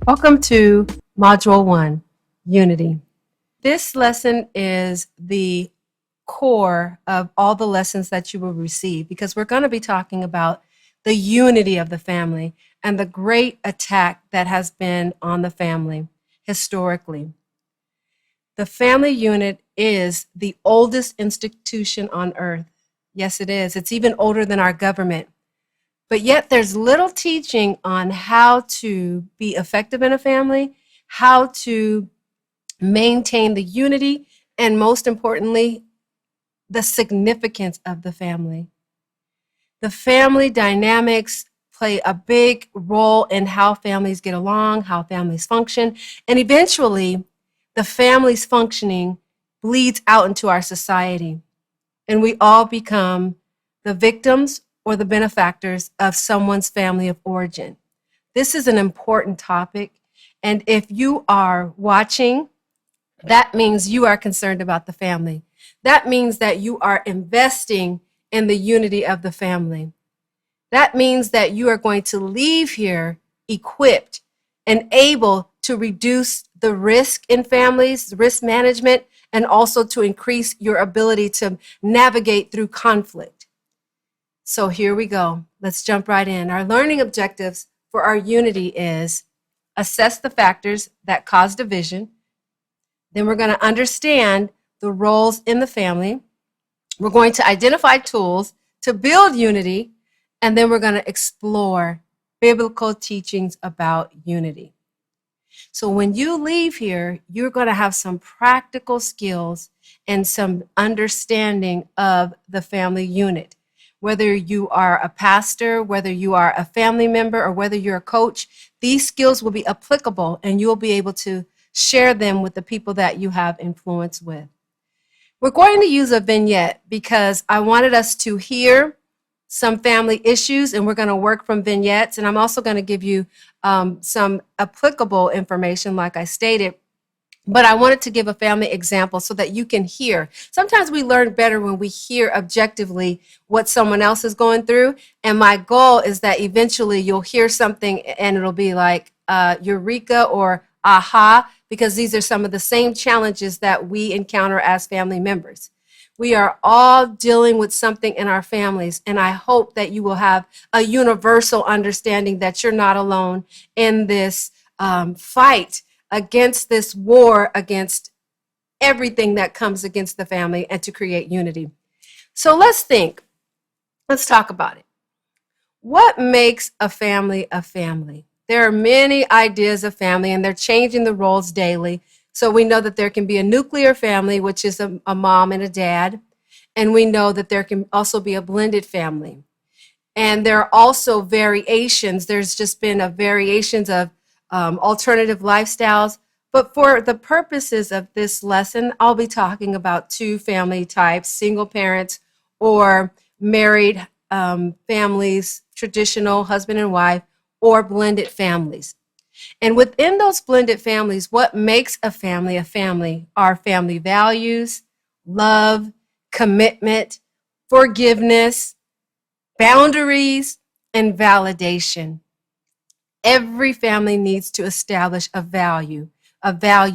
Welcome to Module 1, Unity. This lesson is the core of all the lessons that you will receive because we're going to be talking about the unity of the family and the great attack that has been on the family historically. The family unit is the oldest institution on earth. Yes, it is. It's even older than our government. But yet there's little teaching on how to be effective in a family, how to maintain the unity, and most importantly, the significance of the family. The family dynamics play a big role in how families get along, how families function, and eventually the family's functioning bleeds out into our society, and we all become the victims or the benefactors of someone's family of origin. This is an important topic, and if you are watching, that means you are concerned about the family. That means that you are investing in the unity of the family. That means that you are going to leave here equipped and able to reduce the risk in families, risk management, and also to increase your ability to navigate through conflict. So here we go. Let's jump right in. Our learning objectives for our unity is assess the factors that cause division. Then we're going to understand the roles in the family. We're going to identify tools to build unity. And then we're going to explore biblical teachings about unity. So when you leave here, you're going to have some practical skills and some understanding of the family unit. Whether you are a pastor, whether you are a family member, or whether you're a coach, these skills will be applicable and you'll be able to share them with the people that you have influence with. We're going to use a vignette because I wanted us to hear some family issues, and we're going to work from vignettes. And I'm also going to give you some applicable information, like I stated. But I wanted to give a family example so that you can hear. Sometimes we learn better when we hear objectively what someone else is going through. And my goal is that eventually you'll hear something and it'll be like eureka or aha, because these are some of the same challenges that we encounter as family members. We are all dealing with something in our families, and I hope that you will have a universal understanding that you're not alone in this fight against this war, against everything that comes against the family, and to create unity. So let's think. Let's talk about it. What makes a family a family? There are many ideas of family, and they're changing the roles daily. So we know that there can be a nuclear family, which is a mom and a dad. And we know that there can also be a blended family. And there are also variations. There's just been variations of alternative lifestyles. But for the purposes of this lesson, I'll be talking about two family types: single parents or married families, traditional husband and wife, or blended families. And within those blended families, what makes a family are family values, love, commitment, forgiveness, boundaries, and validation. Every family needs to establish a value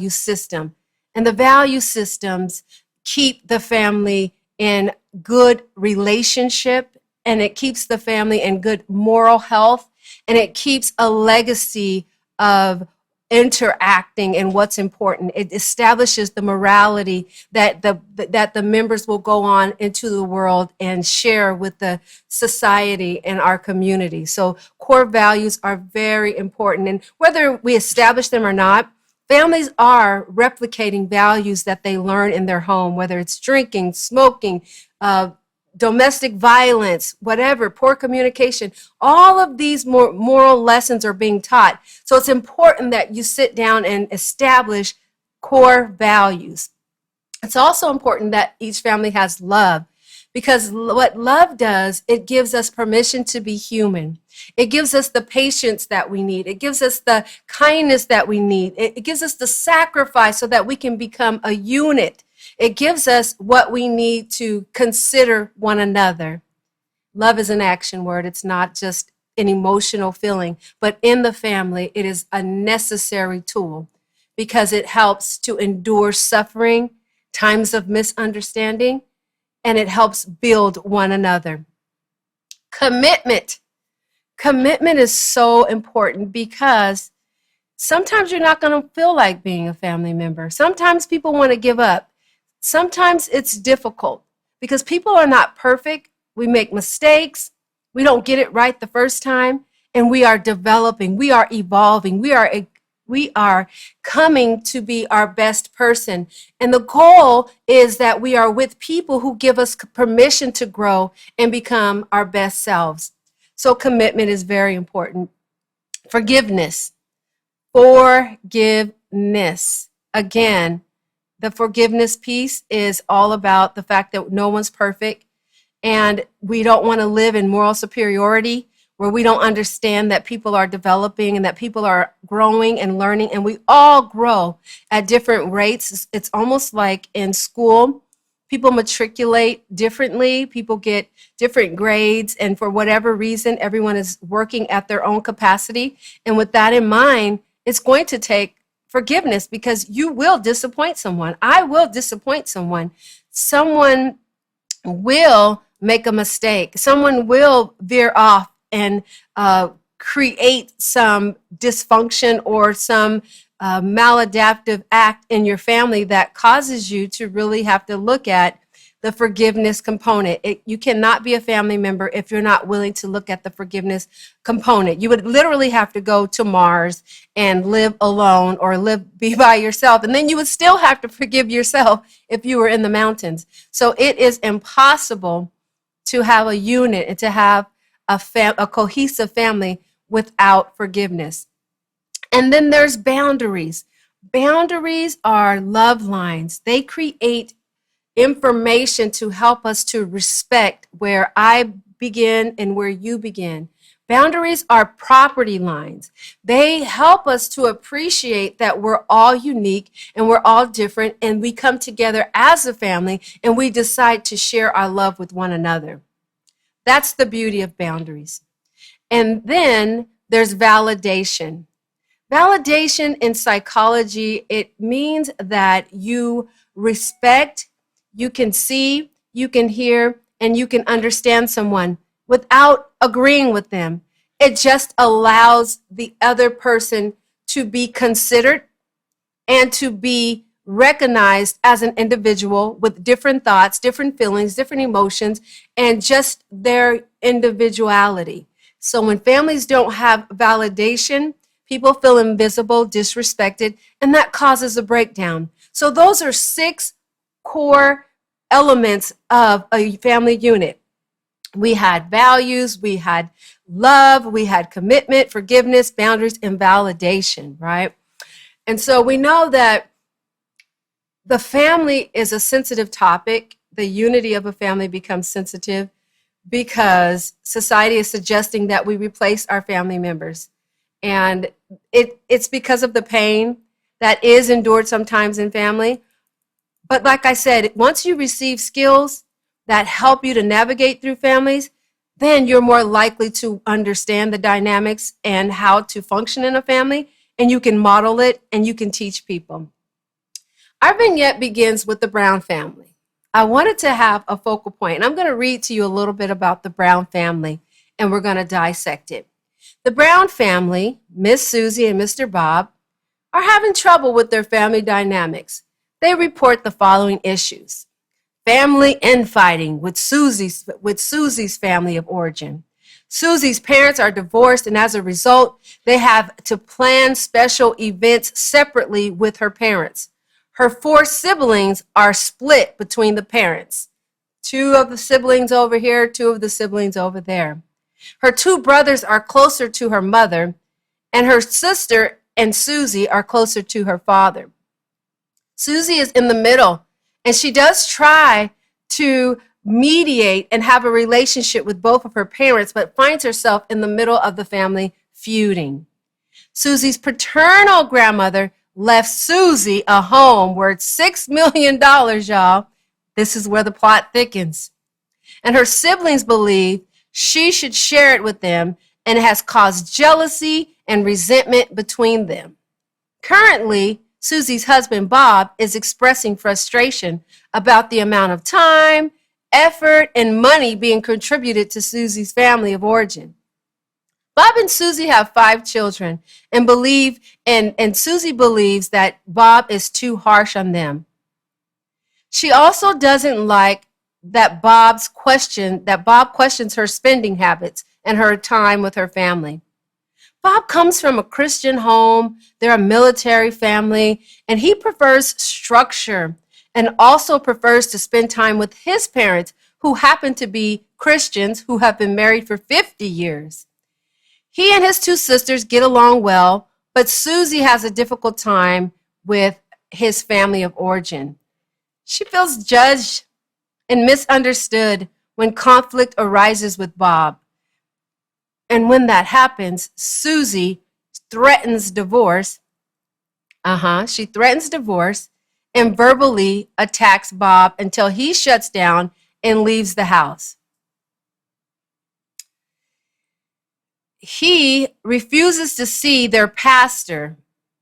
system. And the value systems keep the family in good relationship, and it keeps the family in good moral health, and it keeps a legacy of interacting and what's important. It establishes the morality that the members will go on into the world and share with the society and our community. So core values are very important, and whether we establish them or not, families are replicating values that they learn in their home, whether it's drinking, smoking, domestic violence, whatever, poor communication. All of these moral lessons are being taught. So it's important that you sit down and establish core values. It's also important that each family has love, because what love does, it gives us permission to be human. It gives us the patience that we need. It gives us the kindness that we need. It gives us the sacrifice so that we can become a unit. It gives us what we need to consider one another. Love is an action word. It's not just an emotional feeling, but in the family, it is a necessary tool because it helps to endure suffering, times of misunderstanding, and it helps build one another. Commitment. Commitment is so important because sometimes you're not going to feel like being a family member. Sometimes people want to give up. Sometimes it's difficult because people are not perfect. We make mistakes. We don't get it right the first time. And we are developing. We are evolving. We are coming to be our best person. And the goal is that we are with people who give us permission to grow and become our best selves. So commitment is very important. Forgiveness. Forgiveness. Again, the forgiveness piece is all about the fact that no one's perfect and we don't want to live in moral superiority where we don't understand that people are developing and that people are growing and learning, and we all grow at different rates. It's almost like in school, people matriculate differently, people get different grades, and for whatever reason, everyone is working at their own capacity. And with that in mind, it's going to take forgiveness because you will disappoint someone. I will disappoint someone. Someone will make a mistake. Someone will veer off and create some dysfunction or some maladaptive act in your family that causes you to really have to look at the forgiveness component. You cannot be a family member if you're not willing to look at the forgiveness component. You would literally have to go to Mars and live alone or be by yourself, and then you would still have to forgive yourself if you were in the mountains. So it is impossible to have a unit and to have a cohesive family without forgiveness. And then there's boundaries. Boundaries are love lines. They create information to help us to respect where I begin and where you begin. Boundaries are property lines. They help us to appreciate that we're all unique and we're all different, and we come together as a family and we decide to share our love with one another. That's the beauty of boundaries. And then there's validation. Validation in psychology, it means that you respect, you can see, you can hear, and you can understand someone without agreeing with them. It just allows the other person to be considered and to be recognized as an individual with different thoughts, different feelings, different emotions, and just their individuality. So when families don't have validation, people feel invisible, disrespected, and that causes a breakdown. So those are 6 core elements of a family unit. We had values, we had love, we had commitment, forgiveness, boundaries, and validation, right? And so we know that the family is a sensitive topic. The unity of a family becomes sensitive because society is suggesting that we replace our family members. And it's because of the pain that is endured sometimes in family. But like I said, once you receive skills that help you to navigate through families, then you're more likely to understand the dynamics and how to function in a family, and you can model it and you can teach people. Our vignette begins with the Brown family. I wanted to have a focal point, and I'm going to read to you a little bit about the Brown family, and we're going to dissect it. The Brown family, Miss Susie and Mr. Bob, are having trouble with their family dynamics. They report the following issues. Family infighting with Susie's family of origin. Susie's parents are divorced, and as a result, they have to plan special events separately with her parents. Her 4 siblings are split between the parents. 2 of the siblings over here, 2 of the siblings over there. Her 2 brothers are closer to her mother, and her sister and Susie are closer to her father. Susie is in the middle, and she does try to mediate and have a relationship with both of her parents, but finds herself in the middle of the family feuding. Susie's paternal grandmother left Susie a home worth $6 million, y'all. This is where the plot thickens. And her siblings believe she should share it with them, and it has caused jealousy and resentment between them. Currently, Susie's husband, Bob, is expressing frustration about the amount of time, effort, and money being contributed to Susie's family of origin. Bob and Susie have 5 children and Susie believes that Bob is too harsh on them. She also doesn't like that Bob questions her spending habits and her time with her family. Bob comes from a Christian home, they're a military family, and he prefers structure and also prefers to spend time with his parents, who happen to be Christians who have been married for 50 years. He and his 2 sisters get along well, but Susie has a difficult time with his family of origin. She feels judged and misunderstood when conflict arises with Bob. And when that happens, Susie threatens divorce. She threatens divorce and verbally attacks Bob until he shuts down and leaves the house. He refuses to see their pastor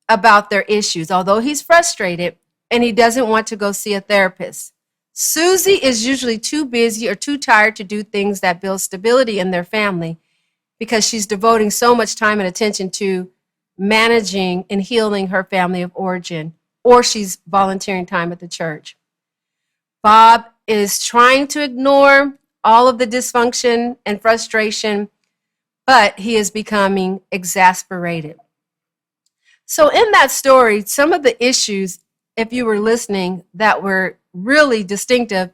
about their issues, although he's frustrated and he doesn't want to go see a therapist. Susie is usually too busy or too tired to do things that build stability in their family because she's devoting so much time and attention to managing and healing her family of origin, or she's volunteering time at the church. Bob is trying to ignore all of the dysfunction and frustration, but he is becoming exasperated. So in that story, some of the issues, if you were listening, that were really distinctive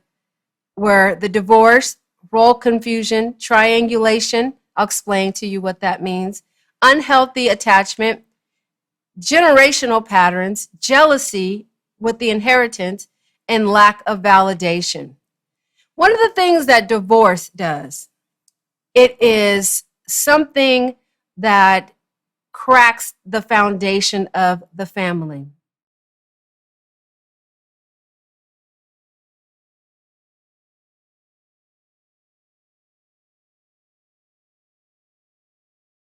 were the divorce, role confusion, triangulation. I'll explain to you what that means. Unhealthy attachment, generational patterns, jealousy with the inheritance, and lack of validation. One of the things that divorce does, it is something that cracks the foundation of the family.